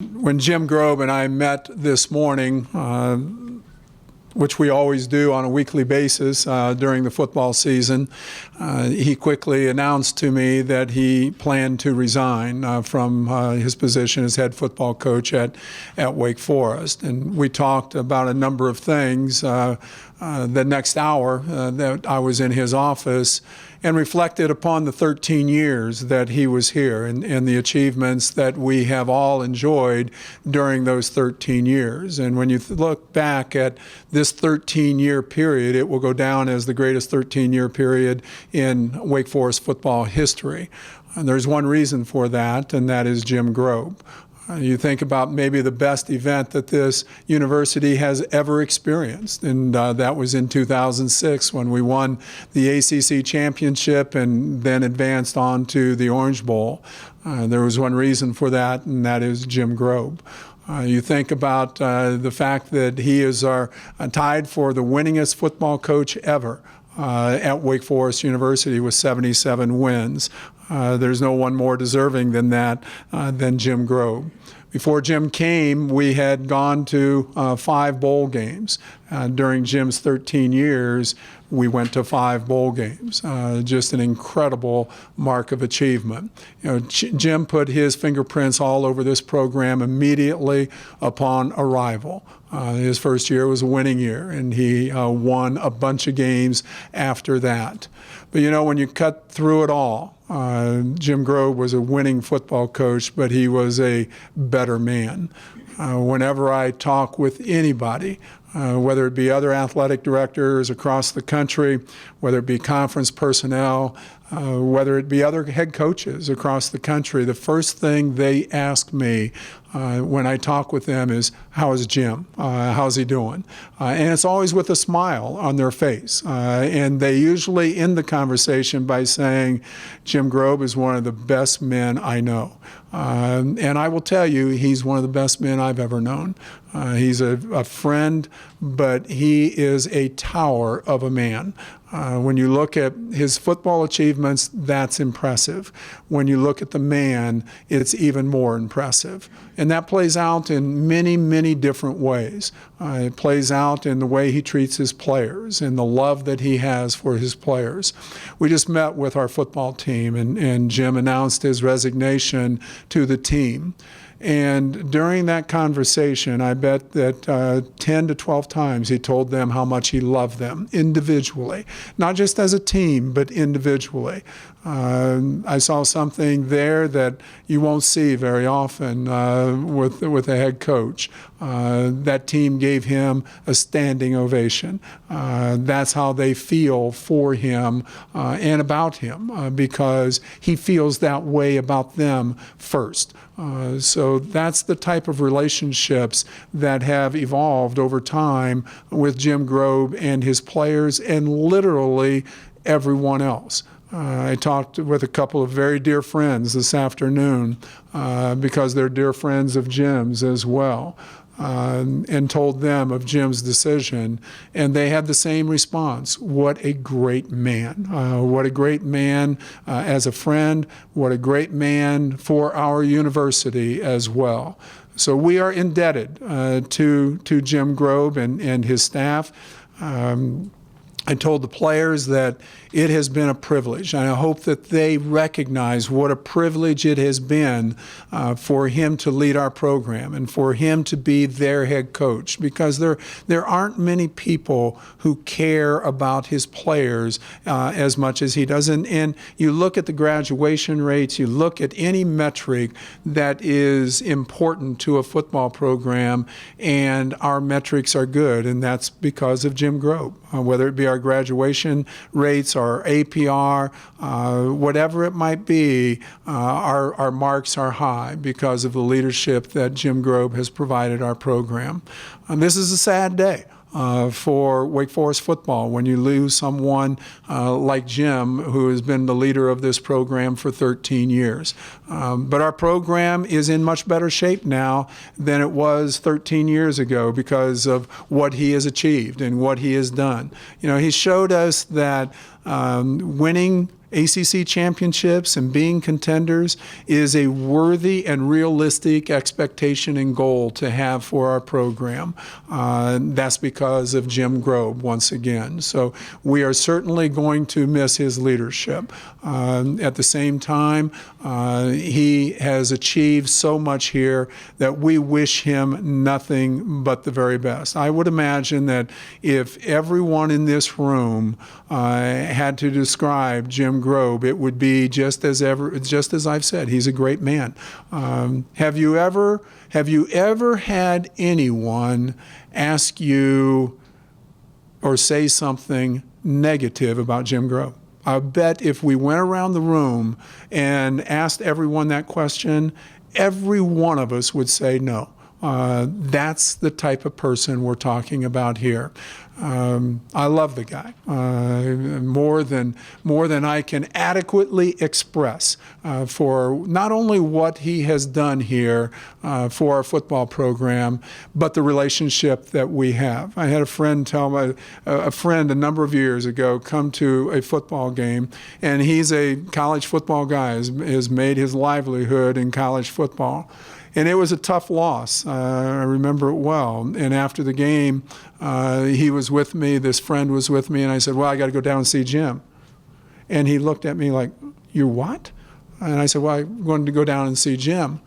When Jim Grobe and I met this morning, which we always do on a weekly basis during the football season, he quickly announced to me that he planned to resign from his position as head football coach at Wake Forest. And we talked about a number of things the next hour that I was in his office, and reflected upon the 13 years that he was here and the achievements that we have all enjoyed during those 13 years. And when you look back at this 13-year period, it will go down as the greatest 13-year period in Wake Forest football history. And there's one reason for that, and that is Jim Grobe. You think about maybe the best event that this university has ever experienced, and that was in 2006 when we won the ACC championship and then advanced on to the Orange Bowl. There was one reason for that, and that is Jim Grobe. You think about the fact that he is tied for the winningest football coach ever at Wake Forest University with 77 wins. There's no one more deserving than that than Jim Grobe. Before Jim came, we had gone to 5 bowl games. During Jim's 13 years, we went to 5 bowl games. Just an incredible mark of achievement. Jim put his fingerprints all over this program immediately upon arrival. His first year was a winning year, and he won a bunch of games after that. But when you cut through it all, Jim Grobe was a winning football coach, but he was a better man. Whenever I talk with anybody, whether it be other athletic directors across the country, whether it be conference personnel, whether it be other head coaches across the country, the first thing they ask me when I talk with them is, how is Jim? How's he doing? And it's always with a smile on their face. And they usually end the conversation by saying, Jim Grobe is one of the best men I know. And I will tell you, he's one of the best men I've ever known. He's a friend, but he is a tower of a man. When you look at his football achievements, that's impressive. When you look at the man, it's even more impressive. And that plays out in many, many different ways. It plays out in the way he treats his players and the love that he has for his players. We just met with our football team, and Jim announced his resignation to the team. And during that conversation, I bet that 10 to 12 times he told them how much he loved them individually, not just as a team, but individually. I saw something there that you won't see very often with a head coach. That team gave him a standing ovation. That's how they feel for him and about him, because he feels that way about them first. So that's the type of relationships that have evolved over time with Jim Grobe and his players and literally everyone else. I talked with a couple of very dear friends this afternoon because they're dear friends of Jim's as well. And told them of Jim's decision, and they had the same response. What a great man. What a great man as a friend. What a great man for our university as well. So we are indebted to Jim Grobe and his staff. I told the players that it has been a privilege, and I hope that they recognize what a privilege it has been for him to lead our program and for him to be their head coach, because there aren't many people who care about his players as much as he does. And you look at the graduation rates, you look at any metric that is important to a football program, and our metrics are good, and that's because of Jim Grobe. Whether it be our graduation rates, our APR, whatever it might be, our marks are high because of the leadership that Jim Grobe has provided our program. And this is a sad day for Wake Forest football when you lose someone like Jim, who has been the leader of this program for 13 years. But our program is in much better shape now than it was 13 years ago because of what he has achieved and what he has done. He showed us that winning ACC championships and being contenders is a worthy and realistic expectation and goal to have for our program. That's because of Jim Grobe, once again. So we are certainly going to miss his leadership. At the same time, he has achieved so much here that we wish him nothing but the very best. I would imagine that if everyone in this room had to describe Jim Grobe, it would be just as I've said. He's a great man. Have you ever had anyone ask you or say something negative about Jim Grobe? I bet if we went around the room and asked everyone that question, every one of us would say no. That's the type of person we're talking about here. I love the guy more than I can adequately express for not only what he has done here for our football program, but the relationship that we have. I had a friend a number of years ago come to a football game, and he's a college football guy, has made his livelihood in college football. And it was a tough loss. I remember it well. And after the game, he was with me, this friend was with me, and I said, well, I got to go down and see Jim. And he looked at me like, you what? And I said, well, I'm going to go down and see Jim.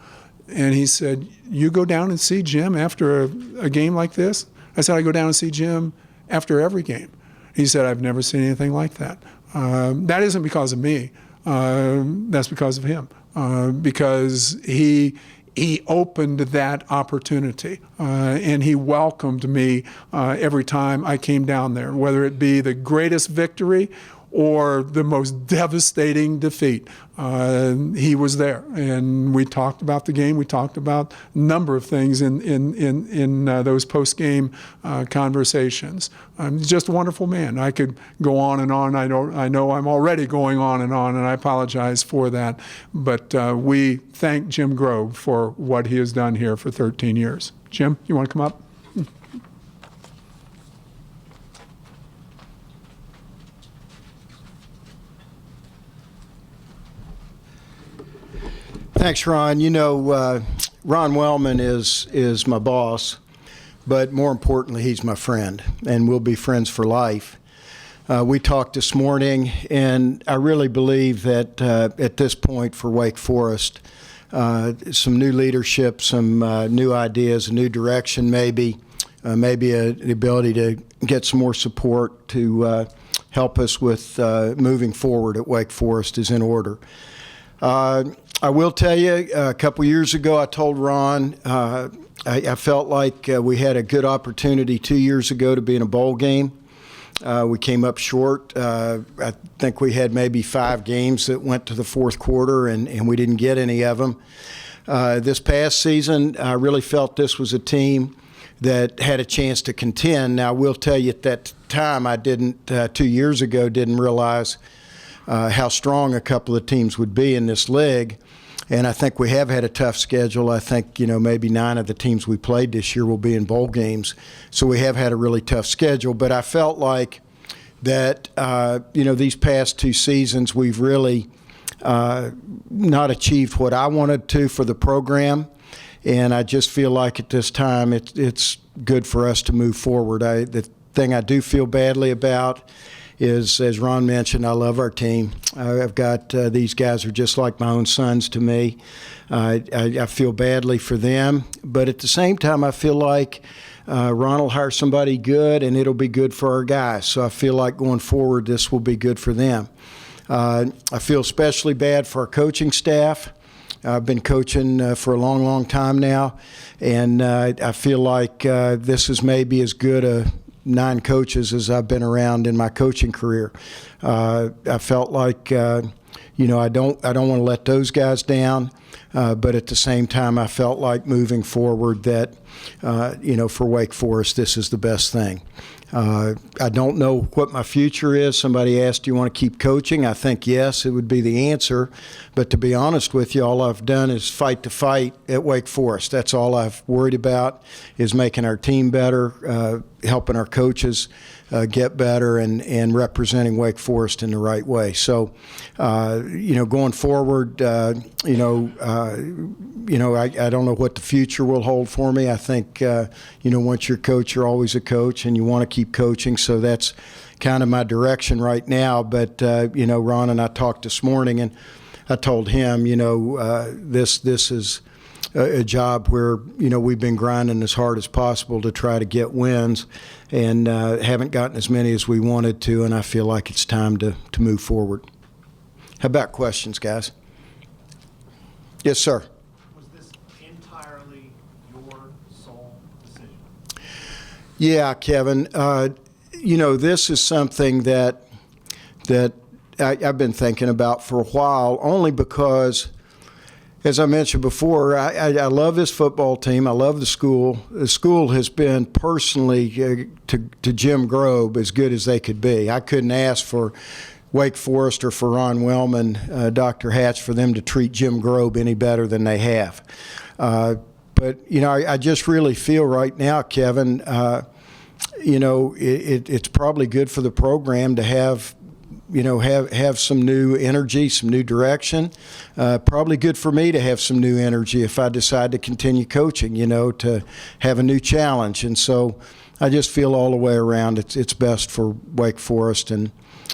And he said, you go down and see Jim after a game like this? I said, I go down and see Jim after every game. He said, I've never seen anything like that. That isn't because of me. That's because of him. Because he opened that opportunity, and he welcomed me every time I came down there, whether it be the greatest victory or the most devastating defeat. He was there, and we talked about the game. We talked about a number of things in those post-game conversations. Just a wonderful man. I could go on and on. I know I'm already going on, and I apologize for that. But we thank Jim Grobe for what he has done here for 13 years. Jim, you want to come up? Thanks, Ron. You know, Ron Wellman is my boss, but more importantly, he's my friend, and we'll be friends for life. We talked this morning, and I really believe that at this point for Wake Forest, some new leadership, some new ideas, a new direction maybe the ability to get some more support to help us with moving forward at Wake Forest is in order. I will tell you, a couple years ago, I told Ron I felt like we had a good opportunity 2 years ago to be in a bowl game. We came up short. I think we had maybe 5 games that went to the fourth quarter, and we didn't get any of them. This past season, I really felt this was a team that had a chance to contend. Now, I will tell you at that time, I didn't, 2 years ago, didn't realize how strong a couple of teams would be in this league. And I think we have had a tough schedule. I think, maybe 9 of the teams we played this year will be in bowl games. So we have had a really tough schedule. But I felt like that, these past 2 seasons, we've really not achieved what I wanted to for the program. And I just feel like at this time it's good for us to move forward. The thing I do feel badly about is, as Ron mentioned, I love our team. I've got these guys are just like my own sons to me. I feel badly for them, but at the same time, I feel like Ron will hire somebody good, and it'll be good for our guys. So I feel like going forward, this will be good for them. I feel especially bad for our coaching staff. I've been coaching for a long, long time now, and I feel like this is maybe as good a 9 coaches as I've been around in my coaching career. I felt like, I don't want to let those guys down. But at the same time, I felt like moving forward that, for Wake Forest, this is the best thing. I don't know what my future is. Somebody asked, do you want to keep coaching? I think yes, it would be the answer. But to be honest with you, all I've done is fight to fight at Wake Forest. That's all I've worried about, is making our team better, helping our coaches get better, and representing Wake Forest in the right way. So, going forward, I don't know what the future will hold for me. I think, once you're a coach, you're always a coach, and you want to keep coaching. So that's kind of my direction right now. But, Ron and I talked this morning, and I told him, this is a job where, we've been grinding as hard as possible to try to get wins, and haven't gotten as many as we wanted to, and I feel like it's time to move forward. How about questions, guys? Yes, sir. Was this entirely your sole decision? Yeah, Kevin. This is something that I've been thinking about for a while, only because, as I mentioned before, I love this football team. I love the school. The school has been personally, to Jim Grobe, as good as they could be. I couldn't ask for Wake Forest or for Ron Wellman, Dr. Hatch, for them to treat Jim Grobe any better than they have. But I just really feel right now, Kevin, it's probably good for the program to have some new energy, some new direction. Probably good for me to have some new energy if I decide to continue coaching, to have a new challenge. And so I just feel all the way around it's best for Wake Forest. And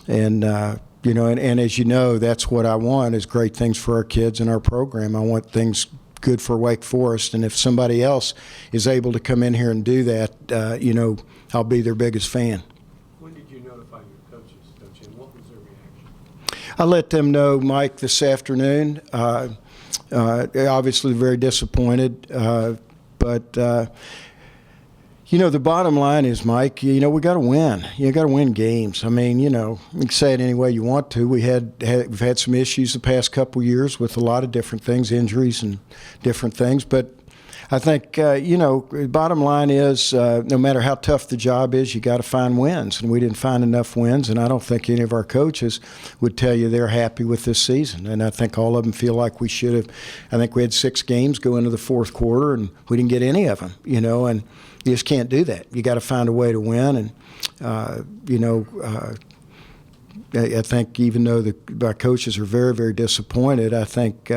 as you know, that's what I want, is great things for our kids and our program. I want things good for Wake Forest. And if somebody else is able to come in here and do that, I'll be their biggest fan. When did you notify your coaches, Coach, and what was their reaction? I let them know, Mike, this afternoon. Obviously very disappointed, but the bottom line is, Mike, we got to win. You got to win games. I mean, you can say it any way you want to. We've had some issues the past couple of years with a lot of different things, injuries and different things, but I think, the bottom line is, no matter how tough the job is, you got to find wins. And we didn't find enough wins, and I don't think any of our coaches would tell you they're happy with this season. And I think all of them feel like we should have. I think we had 6 games go into the fourth quarter, and we didn't get any of them, and you just can't do that. You got to find a way to win. And, I think even though our coaches are very, very disappointed, I think,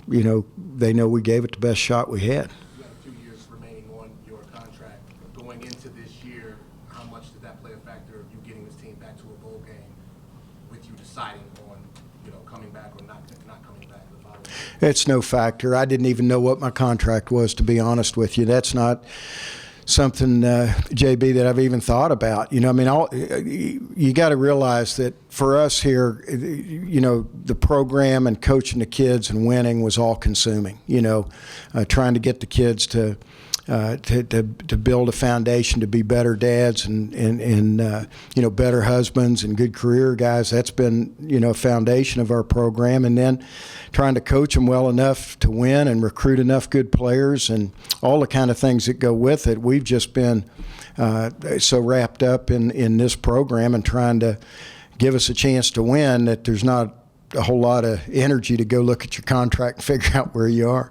they know we gave it the best shot we had. You have 2 years remaining on your contract. Going into this year, how much did that play a factor of you getting this team back to a bowl game, with you deciding on, coming back or not coming back the following year? It's no factor. I didn't even know what my contract was, to be honest with you. That's not something, JB, that I've even thought about. You got to realize that for us here, the program and coaching the kids and winning was all consuming. Trying to get the kids to build a foundation to be better dads and better husbands and good career guys. That's been, a foundation of our program. And then trying to coach them well enough to win and recruit enough good players and all the kind of things that go with it. We've just been so wrapped up in this program and trying to give us a chance to win that there's not a whole lot of energy to go look at your contract and figure out where you are.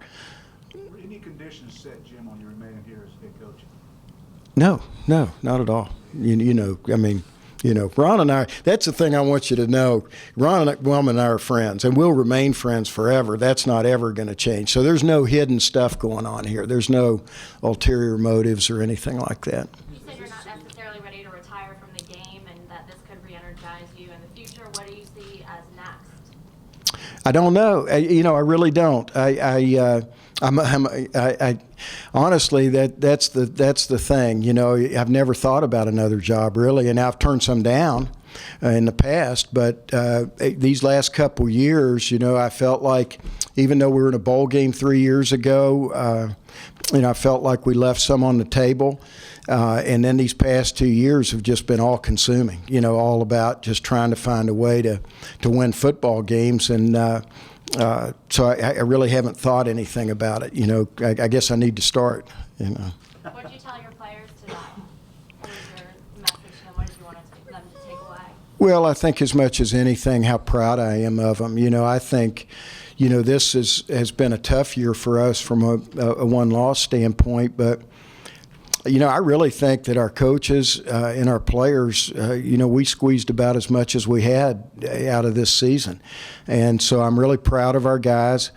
Were any conditions set, Jim, on your remaining here as head coach? No, not at all. Ron and I, that's the thing I want you to know. Ron Wellman and I are friends, and we'll remain friends forever. That's not ever going to change. So there's no hidden stuff going on here. There's no ulterior motives or anything like that. You said you're not necessarily ready to retire from the game and that this could re-energize you in the future. What do you see as next? I don't know. I really don't. Honestly, that's the thing. I've never thought about another job really, and I've turned some down in the past. But these last couple years, I felt like, even though we were in a bowl game 3 years ago, I felt like we left some on the table. And then these past 2 years have just been all-consuming. All about just trying to find a way to win football games. And So I really haven't thought anything about it. I guess I need to start. What did you tell your players today? What was your message to them? What did you want them to take away? Well, I think as much as anything, how proud I am of them. I think, this has been a tough year for us from a one-loss standpoint, but I really think that our coaches and our players, we squeezed about as much as we had out of this season. And so I'm really proud of our guys.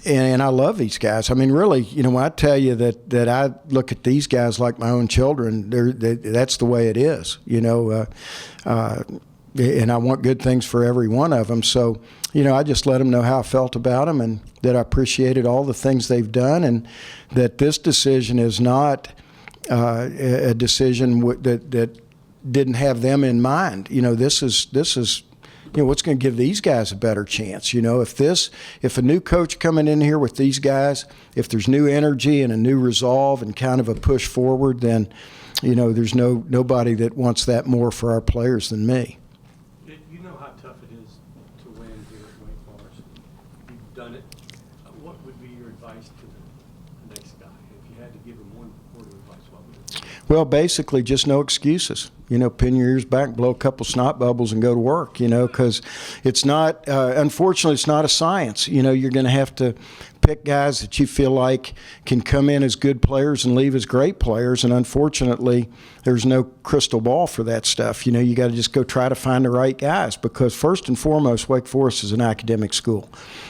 And I love these guys. I mean, really, when I tell you that I look at these guys like my own children, that's the way it is, and I want good things for every one of them. So, I just let them know how I felt about them and that I appreciated all the things they've done, and that this decision is not a decision that didn't have them in mind. This is what's going to give these guys a better chance. If a new coach coming in here with these guys, if there's new energy and a new resolve and kind of a push forward, then there's nobody that wants that more for our players than me. You know how tough it is to win here at Wake Forest. You've done it. What would be your advice to the next guy? If you had to give him one word of advice, what would it be? Well, basically, just no excuses. Pin your ears back, blow a couple snot bubbles, and go to work. Because it's not. Unfortunately, it's not a science. You're going to have to pick guys that you feel like can come in as good players and leave as great players. And unfortunately, there's no crystal ball for that stuff. You got to just go try to find the right guys, because first and foremost, Wake Forest is an academic school,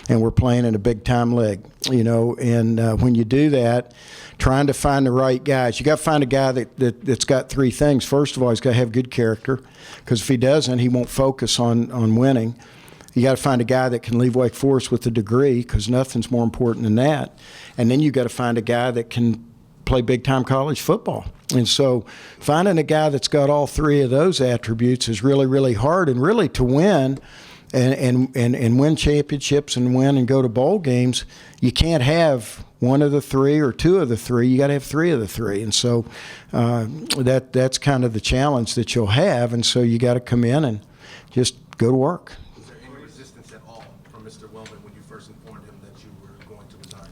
and we're playing in a big time league. And when you do that, trying to find the right guys, you got to find a guy that's got three things. First of all, he's got to have good character, because if he doesn't, he won't focus on winning. You got to find a guy that can leave Wake Forest with a degree, because nothing's more important than that. And then you got to find a guy that can play big-time college football. And so finding a guy that's got all three of those attributes is really, really hard. And really, to win and win championships and win and go to bowl games, you can't have one of the three or two of the three. You got to have three of the three. And so that's kind of the challenge that you'll have. And so you got to come in and just go to work. Was there any resistance at all from Mr. Wellman when you first informed him that you were going to resign?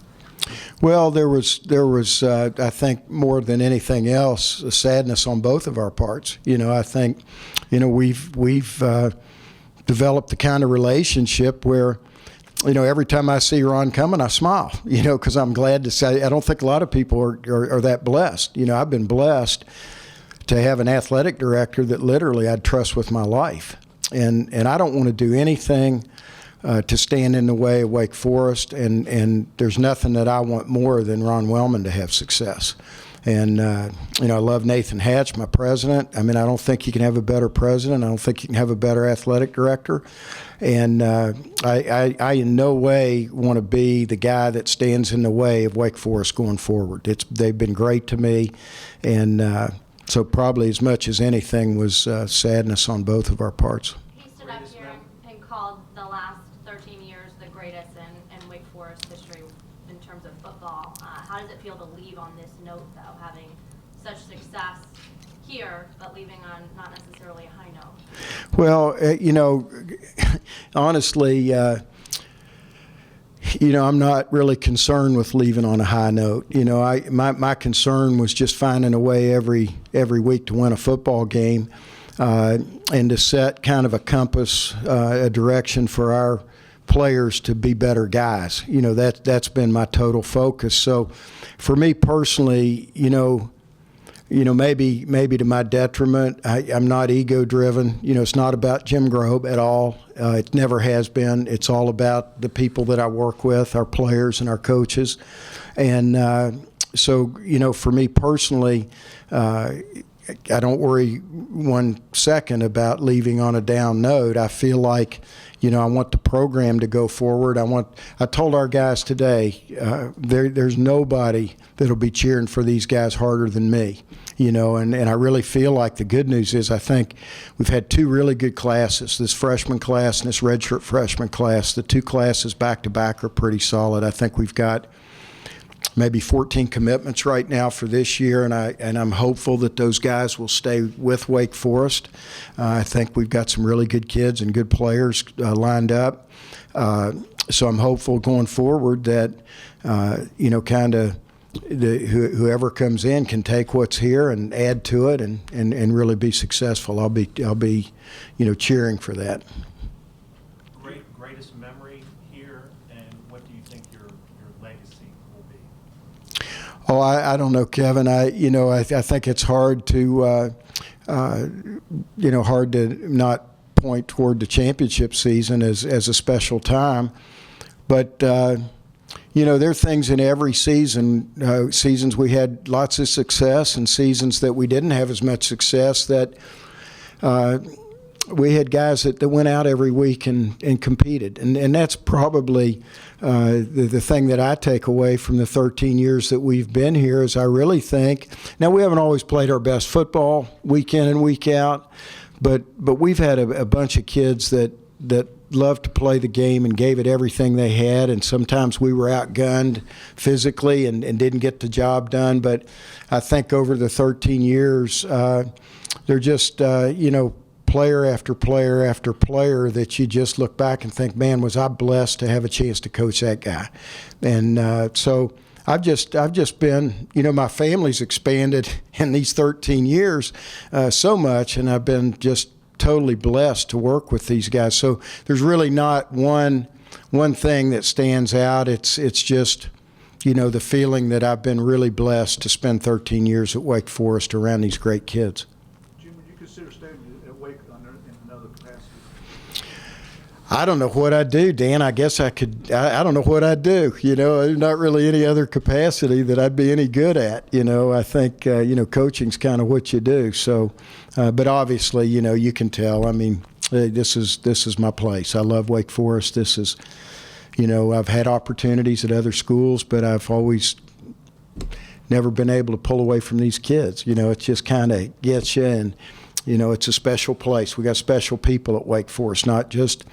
Well, there was I think more than anything else, a sadness on both of our parts. I think we've developed the kind of relationship where every time I see Ron coming, I smile, because I'm glad to say I don't think a lot of people are that blessed. I've been blessed to have an athletic director that literally I'd trust with my life. And I don't want to do anything to stand in the way of Wake Forest. And there's nothing that I want more than Ron Wellman to have success. And, I love Nathan Hatch, my president. I mean, I don't think you can have a better president. I don't think you can have a better athletic director. And I in no way want to be the guy that stands in the way of Wake Forest going forward. They've been great to me. And so probably as much as anything was sadness on both of our parts. He stood up here and called the last 13 years the greatest in Wake Forest history in terms of football. How does it feel to leave on this note, though, having such success here, but leaving on not necessarily a high note? Well, honestly, I'm not really concerned with leaving on a high note. My concern was just finding a way every week to win a football game, and to set kind of a compass, a direction for our players to be better guys. That's been my total focus. So for me personally, maybe to my detriment, I'm not ego-driven. it's not about Jim Grobe at all. It never has been. It's all about the people that I work with, our players and our coaches. And so, for me personally, I don't worry one second about leaving on a down note. I feel like, I want the program to go forward. I told our guys today, there's nobody that'll be cheering for these guys harder than me. And I really feel like the good news is I think we've had two really good classes, this freshman class and this redshirt freshman class. The two classes back to back are pretty solid. I think we've got maybe 14 commitments right now for this year, and I'm hopeful that those guys will stay with Wake Forest. I think we've got some really good kids and good players lined up. So I'm hopeful going forward that kind of whoever comes in can take what's here and add to it and really be successful. I'll be cheering for that. Greatest memory here, and what do you think your legacy will be? Oh, I don't know, Kevin. I think it's hard to hard to not point toward the championship season as a special time, but there are things in every season. Seasons we had lots of success, and seasons that we didn't have as much success. That we had guys that went out every week and competed, and that's probably the thing that I take away from the 13 years that we've been here. Is I really think, now we haven't always played our best football week in and week out, but we've had a bunch of kids that loved to play the game and gave it everything they had, and sometimes we were outgunned physically and didn't get the job done. But I think over the 13 years, they're just player after player after player that you just look back and think, man, was I blessed to have a chance to coach that guy. And so I've just been, my family's expanded in these 13 years so much, and I've been just totally blessed to work with these guys. So there's really not one thing that stands out. It's just, the feeling that I've been really blessed to spend 13 years at Wake Forest around these great kids. Jim, would you consider staying at Wake in another capacity? I don't know what I'd do, Dan. I guess I could. I don't know what I'd do. There's not really any other capacity that I'd be any good at. I think coaching's kind of what you do. So, but obviously, you can tell. I mean, this is my place. I love Wake Forest. This is, I've had opportunities at other schools, but I've always never been able to pull away from these kids. It just kind of gets you, and it's a special place. We got special people at Wake Forest, not just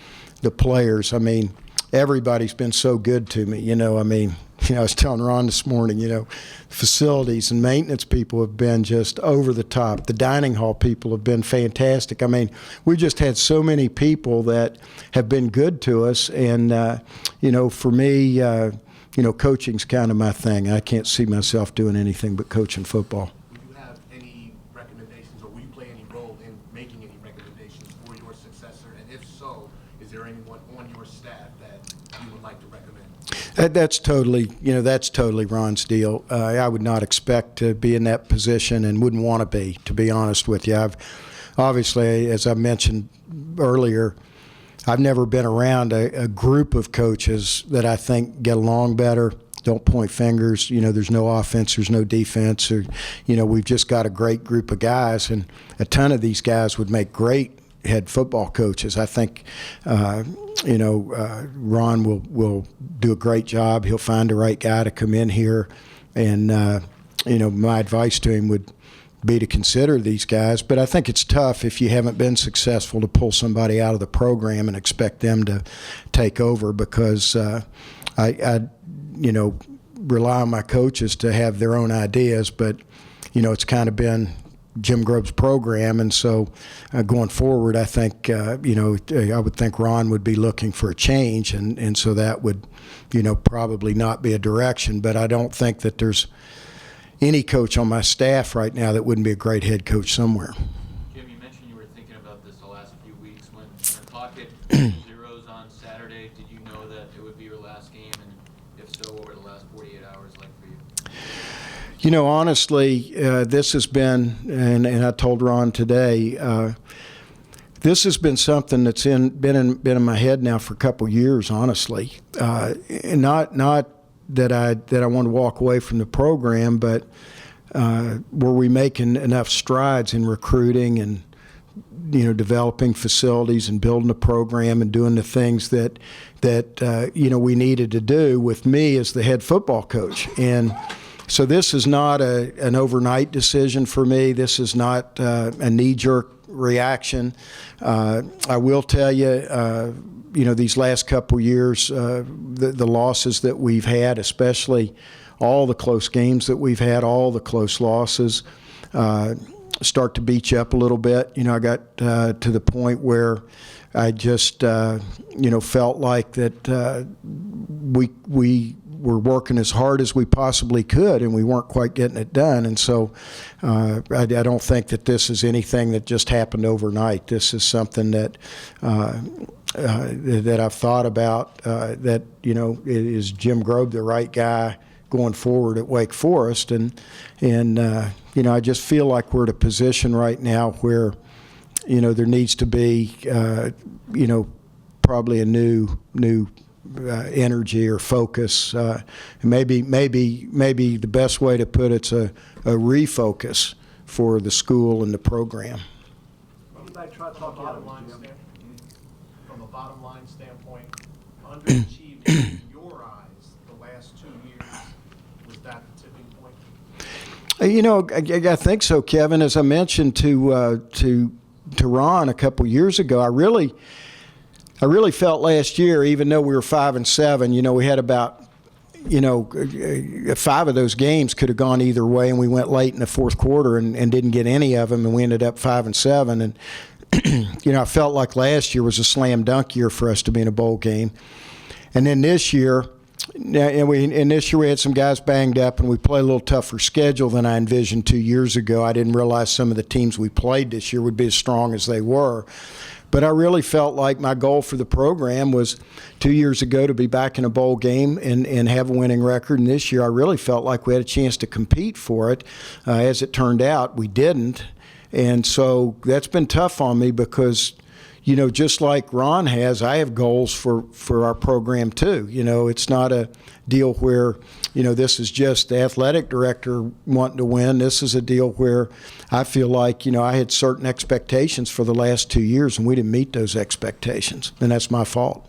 the players. I mean, everybody's been so good to me. I was telling Ron this morning, facilities and maintenance people have been just over the top. The dining hall people have been fantastic. I mean, we just had so many people that have been good to us. And, for me, coaching's kind of my thing. I can't see myself doing anything but coaching football. Would you have any recommendations, or will you play any role in making any recommendations for your successor? And if so, is there anyone on your staff that you would like to recommend? That's totally Ron's deal. I would not expect to be in that position and wouldn't want to be honest with you. I've obviously, as I mentioned earlier, I've never been around a group of coaches that I think get along better, don't point fingers. There's no offense, there's no defense. Or, we've just got a great group of guys, and a ton of these guys would make great head football coaches. I think, Ron will do a great job. He'll find the right guy to come in here, and my advice to him would be to consider these guys. But I think it's tough if you haven't been successful to pull somebody out of the program and expect them to take over, because I rely on my coaches to have their own ideas, but it's kind of been Jim Grobe's program, and so going forward, I think I would think Ron would be looking for a change, and so that would probably not be a direction. But I don't think that there's any coach on my staff right now that wouldn't be a great head coach somewhere. Jim, you mentioned you were thinking about this the last few weeks. When the clock hit zeros on Saturday, did you know that it would be your last game? And if so, what were the last 48 hours like for you? Honestly, this has been, and I told Ron today, this has been something that's been in my head now for a couple years. Honestly, and not that I want to walk away from the program, but were we making enough strides in recruiting and developing facilities and building a program and doing the things that we needed to do with me as the head football coach. And so this is not an overnight decision for me. This is not a knee-jerk reaction. I will tell you, these last couple years, the losses that we've had, especially all the close games that we've had, all the close losses, start to beat you up a little bit. I got to the point where I just, felt like that we were working as hard as we possibly could, and we weren't quite getting it done. And so I don't think that this is anything that just happened overnight. This is something that that I've thought about, that, is Jim Grobe the right guy going forward at Wake Forest? And I just feel like we're at a position right now where, there needs to be, probably a new energy or focus. Maybe the best way to put it's a refocus for the school and the program. Anybody try to talk from a bottom line standpoint, underachieved in your eyes the last 2 years, was that the tipping point? I think so, Kevin. As I mentioned to Ron a couple years ago, I really felt last year, even though we were 5-7, we had about, 5 of those games could have gone either way, and we went late in the fourth quarter and didn't get any of them, and we ended up 5-7. And I felt like last year was a slam dunk year for us to be in a bowl game. And then this year, we had some guys banged up, and we played a little tougher schedule than I envisioned 2 years ago. I didn't realize some of the teams we played this year would be as strong as they were. But I really felt like my goal for the program was 2 years ago to be back in a bowl game and have a winning record. And this year I really felt like we had a chance to compete for it. As it turned out, we didn't. And so that's been tough on me because, just like Ron has, I have goals for our program too. It's not a deal where, this is just the athletic director wanting to win. This is a deal where I feel like, I had certain expectations for the last 2 years, and we didn't meet those expectations, and that's my fault.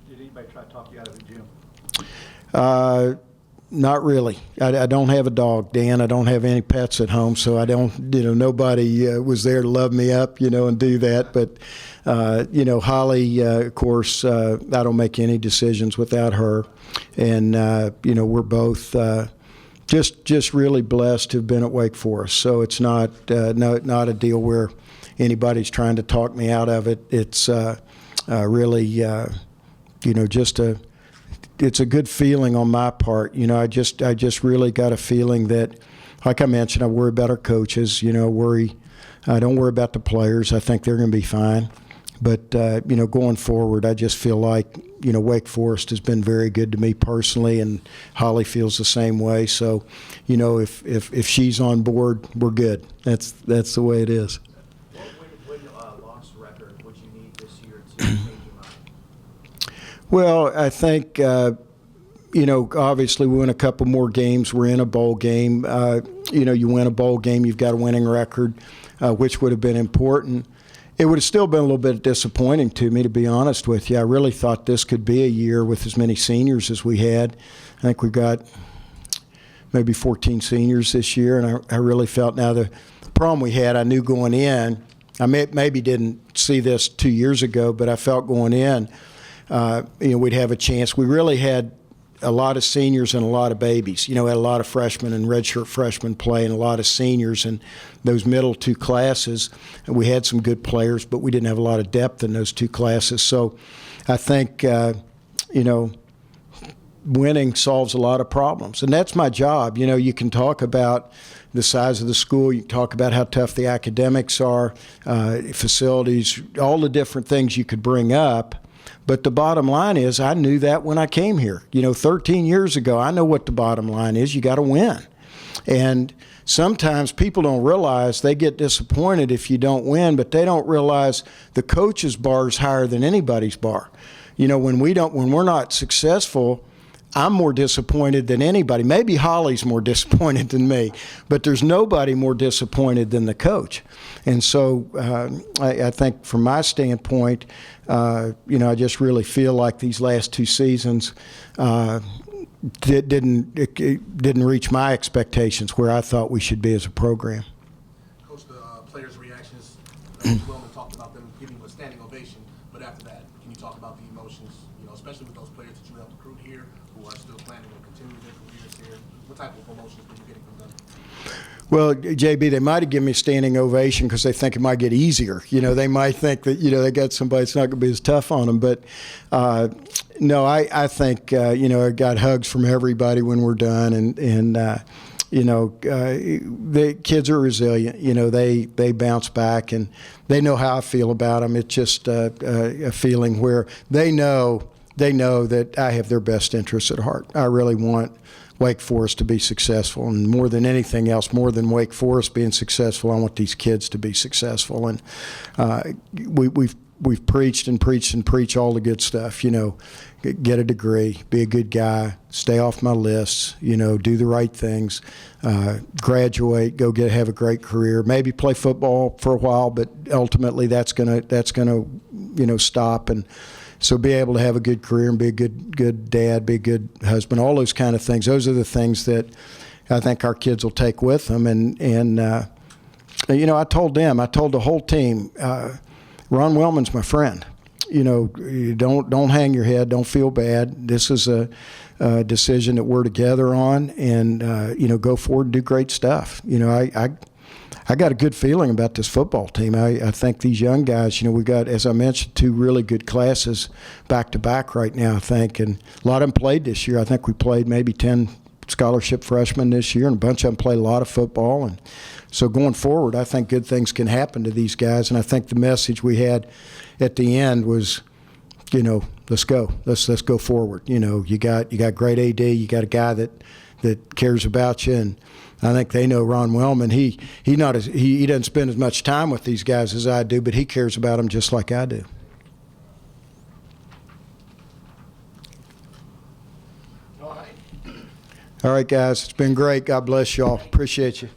Did anybody try to talk you out of it, Jim? Not really. I don't have a dog, Dan. I don't have any pets at home, so I don't, nobody was there to love me up, and do that. But, Holly, of course, I don't make any decisions without her. And, we're both just really blessed to have been at Wake Forest. So it's not a deal where anybody's trying to talk me out of it. It's really, it's a good feeling on my part. I just really got a feeling that, like I mentioned, I worry about our coaches. I don't worry about the players. I think they're going to be fine. But going forward, I just feel like Wake Forest has been very good to me personally, and Holly feels the same way. So, if she's on board, we're good. That's the way it is. What loss record would you need this year to change your mind? Well, I think, obviously we win a couple more games. We're in a bowl game. You win a bowl game, you've got a winning record, which would have been important. It would have still been a little bit disappointing to me, to be honest with you. I really thought this could be a year with as many seniors as we had. I think we've got maybe 14 seniors this year, and I really felt now the problem we had, I knew going in, I maybe didn't see this 2 years ago, but I felt going in, we'd have a chance. We really had a lot of seniors and a lot of babies. Had a lot of freshmen and redshirt freshmen play, and a lot of seniors in those middle two classes. And we had some good players, but we didn't have a lot of depth in those two classes. So I think, winning solves a lot of problems. And that's my job. You can talk about the size of the school. You can talk about how tough the academics are, facilities, all the different things you could bring up. But the bottom line is, I knew that when I came here. 13 years ago, I know what the bottom line is. You got to win. And sometimes people don't realize, they get disappointed if you don't win, but they don't realize the coach's bar is higher than anybody's bar. When we're not successful, I'm more disappointed than anybody. Maybe Holly's more disappointed than me, but there's nobody more disappointed than the coach. And so I think from my standpoint, I just really feel like these last two seasons didn't reach my expectations where I thought we should be as a program. Coach, the players' reactions, Wellman talked about them giving you a standing ovation, but after that, can you talk about the emotions, especially with those players that you helped recruit here, who are still planning on continuing their careers here? type of promotions were you getting from them? Well, JB, they might have given me a standing ovation because they think it might get easier. They might think that, they got somebody that's not going to be as tough on them. But no, I think, I got hugs from everybody when we're done. And the kids are resilient. They bounce back, and they know how I feel about them. It's just a feeling where they know that I have their best interests at heart. I really want Wake Forest to be successful, and more than anything else, more than Wake Forest being successful, I want these kids to be successful. And we've preached and preached and preached all the good stuff. Get a degree, be a good guy, stay off my lists. Do the right things, graduate, go have a great career. Maybe play football for a while, but ultimately that's gonna stop. And so be able to have a good career and be a good dad, be a good husband, all those kind of things. Those are the things that I think our kids will take with them. And I told the whole team, Ron Wellman's my friend. Don't hang your head, don't feel bad. This is a decision that we're together on, and go forward and do great stuff. I got a good feeling about this football team. I think these young guys, we've got, as I mentioned, 2 really good classes back to back right now, I think. And a lot of them played this year. I think we played maybe 10 scholarship freshmen this year, and a bunch of them played a lot of football. And so going forward, I think good things can happen to these guys. And I think the message we had at the end was, let's go. Let's go forward. You got great AD. You got a guy that cares about you, and I think they know Ron Wellman. He doesn't spend as much time with these guys as I do, but he cares about them just like I do. All right. All right, guys, it's been great. God bless y'all. Appreciate you.